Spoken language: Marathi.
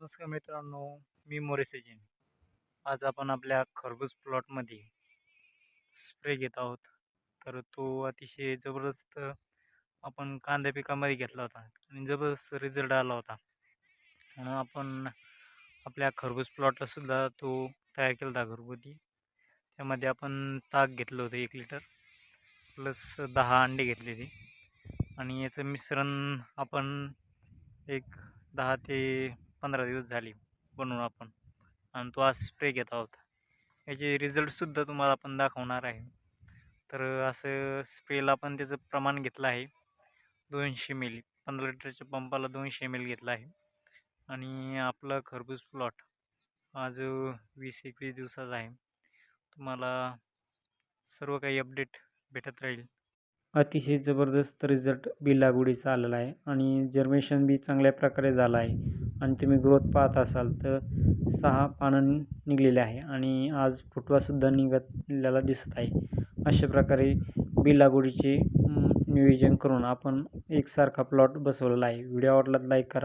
नमस्कार मित्रांनो, मी मोरे सचिन. आज आपण आपल्या खरबूज प्लॉटमध्ये स्प्रे घेत आहोत. तर तो अतिशय जबरदस्त आपण कांद्या पिकामध्ये घेतला होता आणि जबरदस्त रिझल्ट आला होता. म्हणून आपण आपल्या खरबूज प्लॉटला सुद्धा तो तयार केला होता घरगुती. त्यामध्ये आपण ताक घेतलं होतं 1 लिटर प्लस 10 अंडे घेतलेले आणि याचं मिश्रण आपण एक 10 ते 15 दिवस झाले बनवून आपण आणि तो आज स्प्रे घेत आहोत. याचे रिझल्टसुद्धा तुम्हाला आपण दाखवणार आहे. तर असं स्प्रेला आपण त्याचं प्रमाण घेतलं आहे 200 मिली. 15 लिटरच्या पंपाला 200 ml घेतला आहे आणि आपला खरबूज प्लॉट आज 20-21 दिवसाचा आहे. तुम्हाला सर्व काही अपडेट भेटत राहील. अतिशय जबरदस्त रिझल्ट बी लागवडीचा आलेला आहे आणि जर्मेशन बी चांगल्या प्रकारे झालं आहे आणि तुम्ही ग्रोथ पाहत असाल तर 6 पानं निघलेले आहे आणि आज फुटवासुद्धा निघालेला दिसत आहे. अशा प्रकारे बी लागवडीचे नियोजन करून आपण एकसारखा प्लॉट बसवलेला आहे. व्हिडिओ आवडला लाईक करा.